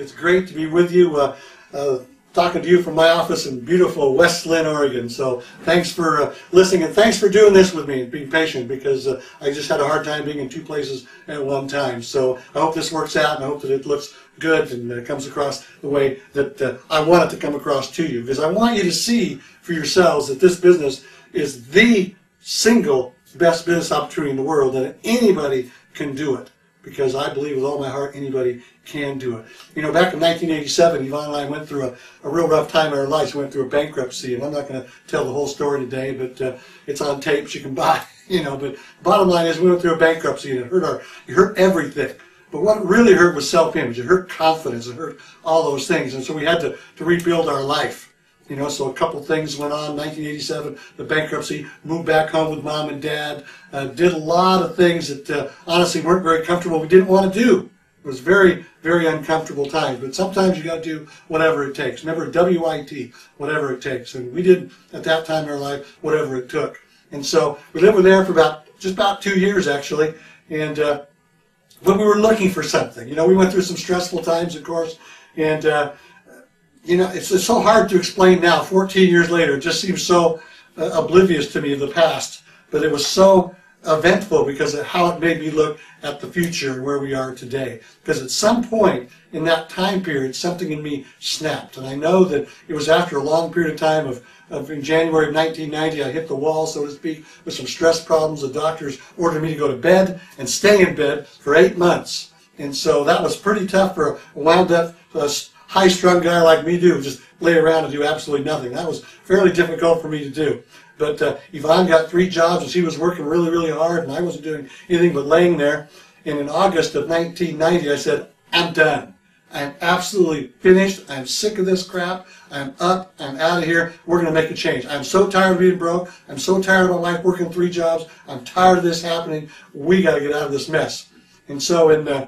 It's great to be with you, talking to you from my office in beautiful West Lynn, Oregon. So thanks for listening, and thanks for doing this with me and being patient, because I just had a hard time being in two places at one time. So I hope this works out, and I hope that it looks good and comes across the way that I want it to come across to you, because I want you to see for yourselves that this business is the single best business opportunity in the world, and anybody can do it, because I believe with all my heart anybody can do it. You know, back in 1987, Yvonne and I went through a real rough time in our lives. We went through a bankruptcy, and I'm not going to tell the whole story today, but it's on tapes you can buy. You know, but bottom line is we went through a bankruptcy, and it hurt everything. But what really hurt was self-image. It hurt confidence. It hurt all those things, and so we had to rebuild our life. You know, so a couple things went on. 1987, the bankruptcy, moved back home with mom and dad, did a lot of things that honestly weren't very comfortable. We didn't want to do. It was very, very uncomfortable times. But sometimes you got to do whatever it takes. Remember, WIT, whatever it takes. And we did at that time in our life whatever it took. And so we lived there for just about 2 years actually. And when we were looking for something, you know, we went through some stressful times, of course, and you know, it's so hard to explain now. 14 years later, it just seems so oblivious to me of the past. But it was so eventful because of how it made me look at the future and where we are today. Because at some point in that time period, something in me snapped. And I know that it was after a long period of time in January of 1990, I hit the wall, so to speak, with some stress problems. The doctors ordered me to go to bed and stay in bed for 8 months. And so that was pretty tough for a wound-up, high-strung guy like me to just lay around and do absolutely nothing. That was fairly difficult for me to do. But Yvonne got 3 jobs, and she was working really, really hard, and I wasn't doing anything but laying there. And in August of 1990, I said, I'm done. I'm absolutely finished. I'm sick of this crap. I'm up. I'm out of here. We're going to make a change. I'm so tired of being broke. I'm so tired of my wife working 3 jobs. I'm tired of this happening. We got to get out of this mess. And so in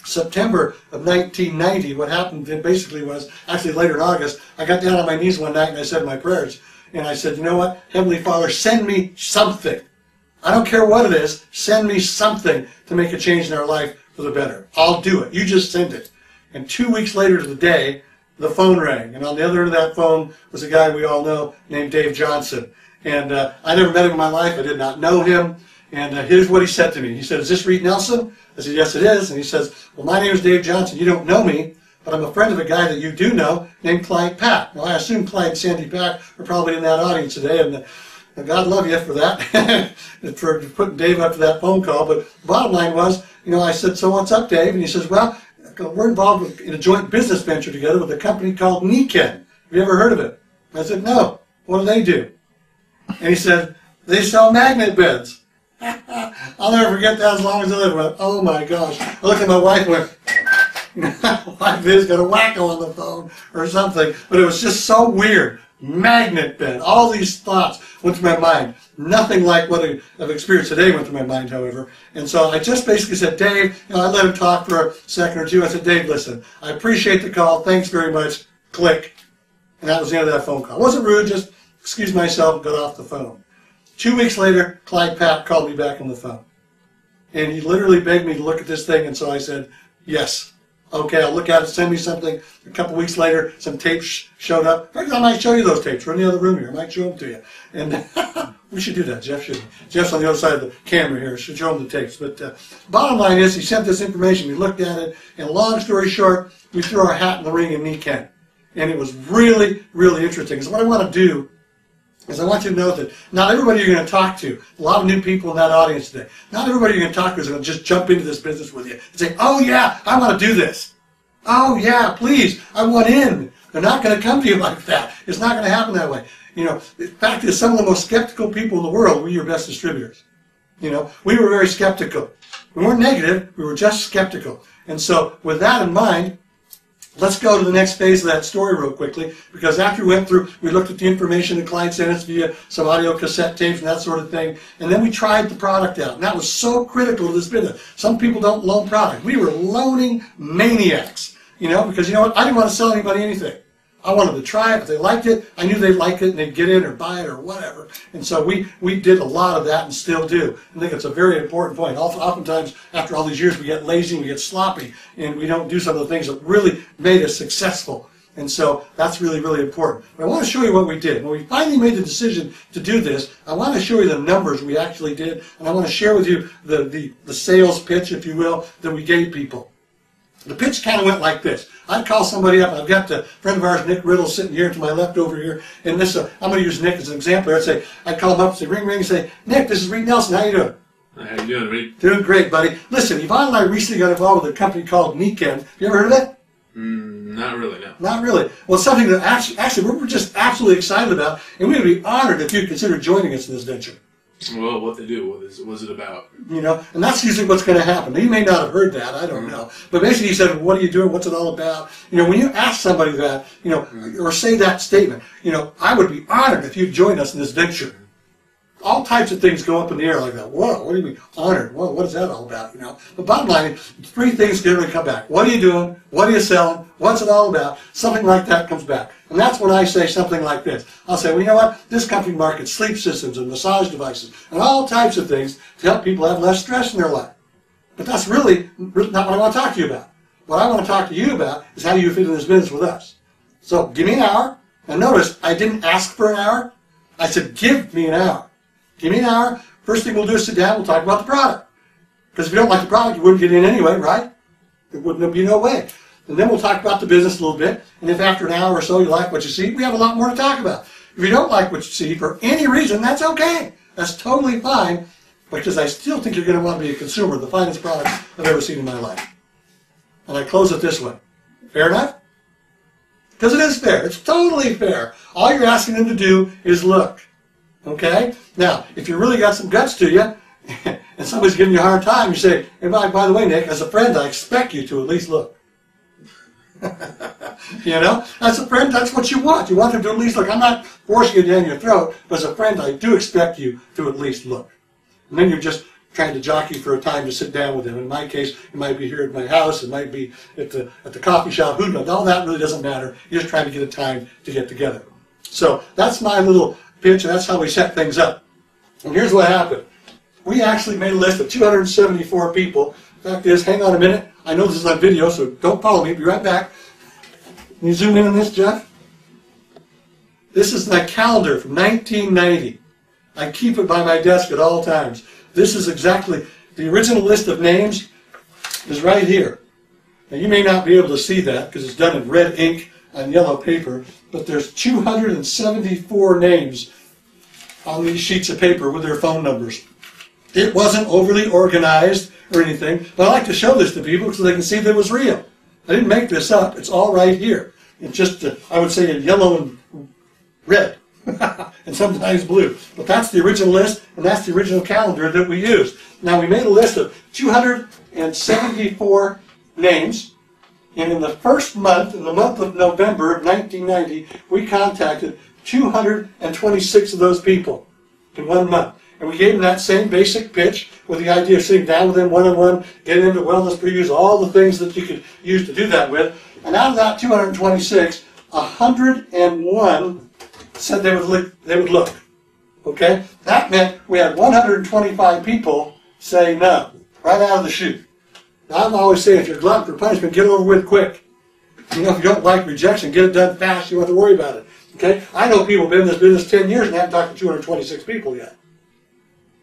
September of 1990, what happened then basically was, actually later in August, I got down on my knees one night and I said my prayers. And I said, you know what, Heavenly Father, send me something. I don't care what it is. Send me something to make a change in our life for the better. I'll do it. You just send it. And 2 weeks later to the day, the phone rang. And on the other end of that phone was a guy we all know named Dave Johnson. And I never met him in my life. I did not know him. And here's what he said to me. He said, is this Reid Nelson? I said, yes, it is. And he says, well, my name is Dave Johnson. You don't know me, but I'm a friend of a guy that you do know named Clyde Pack. Well, I assume Clyde and Sandy Pack are probably in that audience today, and God love you for that, for putting Dave up to that phone call. But the bottom line was, you know, I said, so what's up, Dave? And he says, well, we're involved in a joint business venture together with a company called Niken. Have you ever heard of it? I said, no. What do? And he said, they sell magnet beds. I'll never forget that as long as I live. I went, oh my gosh. I looked at my wife and went, my Viz got a wacko on the phone or something. But it was just so weird. Magnet bed. All these thoughts went through my mind. Nothing like what I've experienced today went through my mind, however. And so I just basically said, Dave, you know, I let him talk for a second or two. I said, Dave, listen, I appreciate the call. Thanks very much. Click. And that was the end of that phone call. It wasn't rude, just excused myself and got off the phone. 2 weeks later, Clyde Pack called me back on the phone. And he literally begged me to look at this thing, and so I said, yes. Okay, I'll look at it, send me something. A couple weeks later, some tapes showed up. I might show you those tapes. We're in the other room here. I might show them to you. And we should do that. Jeff should. Jeff's on the other side of the camera here. Should show him the tapes. But bottom line is, he sent this information. We looked at it. And long story short, we threw our hat in the ring in Niken. And it was really, really interesting. So what I want to do is I want you to know that not everybody you're going to talk to, a lot of new people in that audience today, not everybody you're going to talk to is going to just jump into this business with you and say, oh yeah, I want to do this. Oh yeah, please, I want in. They're not going to come to you like that. It's not going to happen that way. You know, in fact, is some of the most skeptical people in the world were your best distributors. You know, we were very skeptical. We weren't negative, we were just skeptical. And so with that in mind, let's go to the next phase of that story real quickly, because after we went through, we looked at the information the client sent us via some audio cassette tapes and that sort of thing, and then we tried the product out. And that was so critical to this business. Some people don't loan product. We were loaning maniacs, you know, because you know what? I didn't want to sell anybody anything. I wanted to try it. If they liked it, I knew they'd like it and they'd get in or buy it or whatever. And so we did a lot of that and still do. I think it's a very important point. Oftentimes, after all these years, we get lazy, we get sloppy, and we don't do some of the things that really made us successful. And so that's really, really important. But I want to show you what we did. When we finally made the decision to do this, I want to show you the numbers we actually did, and I want to share with you the sales pitch, if you will, that we gave people. The pitch kind of went like this. I'd call somebody up. I've got a friend of ours, Nick Riddle, sitting here to my left over here. And this, I'm going to use Nick as an example. I'd call him up and say, ring, ring, and say, Nick, this is Reid Nelson. How you doing? How you doing, Reid? Doing great, buddy. Listen, Yvonne and I recently got involved with a company called Weekend. Have you ever heard of that? Not really, no. Not really. Well, it's something that actually we're just absolutely excited about, and we would be honored if you'd consider joining us in this venture. Well, what they do, what's it about? You know, and that's usually what's going to happen. You may not have heard that, I don't know. But basically he said, what are you doing? What's it all about? You know, when you ask somebody that, you know, or say that statement, you know, I would be honored if you'd join us in this venture. All types of things go up in the air like that. Whoa, what do you mean honored? Whoa, what is that all about? You know, the bottom line, three things generally come back. What are you doing? What are you selling? What's it all about? Something like that comes back. And that's when I say something like this. I'll say, well, you know what? This company markets sleep systems and massage devices and all types of things to help people have less stress in their life. But that's really not what I want to talk to you about. What I want to talk to you about is how do you fit in this business with us. So give me an hour. And notice, I didn't ask for an hour. I said, give me an hour. Give me an hour. First thing we'll do is sit down. We'll talk about the product. Because if you don't like the product, you wouldn't get in anyway, right? There wouldn't be no way. And then we'll talk about the business a little bit. And if after an hour or so you like what you see, we have a lot more to talk about. If you don't like what you see for any reason, that's okay. That's totally fine. Because I still think you're going to want to be a consumer of the finest product I've ever seen in my life. And I close it this way. Fair enough? Because it is fair. It's totally fair. All you're asking them to do is look. Okay? Now, if you really got some guts to you, and somebody's giving you a hard time, you say, hey, by the way, Nick, as a friend, I expect you to at least look. You know? As a friend, that's what you want. You want them to at least look. I'm not forcing it down your throat, but as a friend, I do expect you to at least look. And then you're just trying to jockey for a time to sit down with them. In my case, it might be here at my house, it might be at the coffee shop, who knows? All that really doesn't matter. You're just trying to get a time to get together. So that's my little pitch, and that's how we set things up. And here's what happened. We actually made a list of 274 people. The fact is, hang on a minute. I know this is on video, so don't follow me. Be right back. Can you zoom in on this, Jeff? This is my calendar from 1990. I keep it by my desk at all times. This is exactly, the original list of names is right here. Now you may not be able to see that because it's done in red ink on yellow paper, but there's 274 names on these sheets of paper with their phone numbers. It wasn't overly organized or anything, but I like to show this to people so they can see that it was real. I didn't make this up. It's all right here. It's just, I would say, in yellow and red. And sometimes blue. But that's the original list, and that's the original calendar that we used. Now, we made a list of 274 names, and in the first month, in the month of November of 1990, we contacted 226 of those people in 1 month. And we gave them that same basic pitch with the idea of sitting down with them one-on-one, getting into wellness previews, all the things that you could use to do that with. And out of that 226, 101 said they would look. Okay? That meant we had 125 people say no, right out of the chute. Now, I'm always saying, if you're glutton for punishment, get it over with quick. You know, if you don't like rejection, get it done fast. You don't have to worry about it. Okay? I know people have been in this business 10 years and haven't talked to 226 people yet.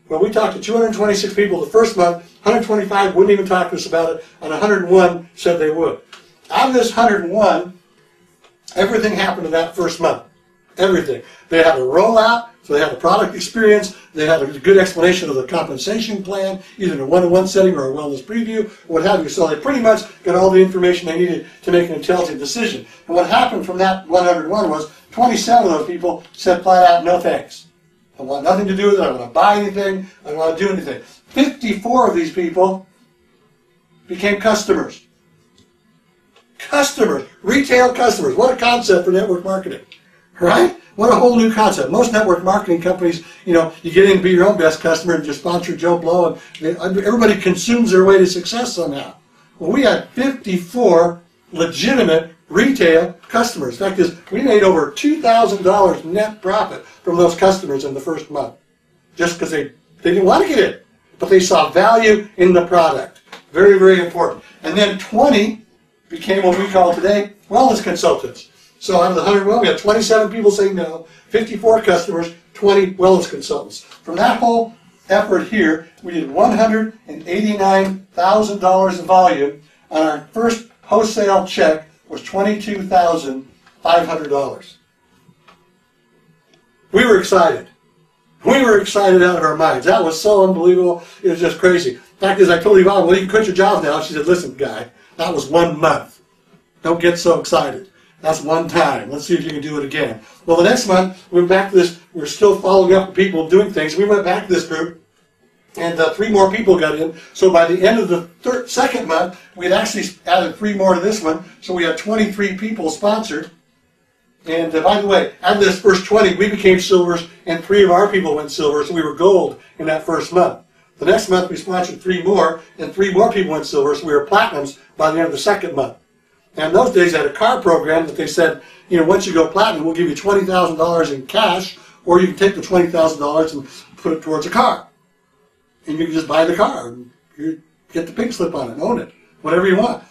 Well, we talked to 226 people the first month. 125 wouldn't even talk to us about it, and 101 said they would. Out of this 101, everything happened in that first month. Everything. They had a rollout, so they had a product experience, they had a good explanation of the compensation plan, either in a one-on-one setting or a wellness preview, or what have you. So they pretty much got all the information they needed to make an intelligent decision. And what happened from that 101 was 27 of those people said flat out, no thanks. I want nothing to do with it, I don't want to buy anything, I don't want to do anything. 54 of these people became customers. Customers, retail customers. What a concept for network marketing. Right? What a whole new concept. Most network marketing companies, you know, you get in to be your own best customer and just sponsor Joe Blow, and everybody consumes their way to success somehow. Well, we had 54 legitimate retail customers. The fact is, we made over $2,000 net profit from those customers in the first month, just because they didn't want to get in, but they saw value in the product. Very, very important. And then 20 became what we call today wellness consultants. So out of the 100, well, we had 27 people saying no, 54 customers, 20 wellness consultants. From that whole effort here, we did $189,000 in volume, and our first wholesale check was $22,500. We were excited. We were excited out of our minds. That was so unbelievable. It was just crazy. The fact is, I told Yvonne, well, you can quit your job now. She said, listen, guy, that was 1 month. Don't get so excited. That's one time. Let's see if you can do it again. Well, the next month, we went back to this. We were still following up with people doing things. We went back to this group, and 3 more people got in. So by the end of the second month, we had actually added 3 more to this one. So we had 23 people sponsored. And by the way, out of this first 20, we became silvers, and 3 of our people went silver. So we were gold in that first month. The next month, we sponsored 3 more, and 3 more people went silver. So we were platinums by the end of the second month. And in those days, they had a car program that they said, you know, once you go platinum, we'll give you $20,000 in cash, or you can take the $20,000 and put it towards a car. And you can just buy the car, and you get the pink slip on it, own it, whatever you want.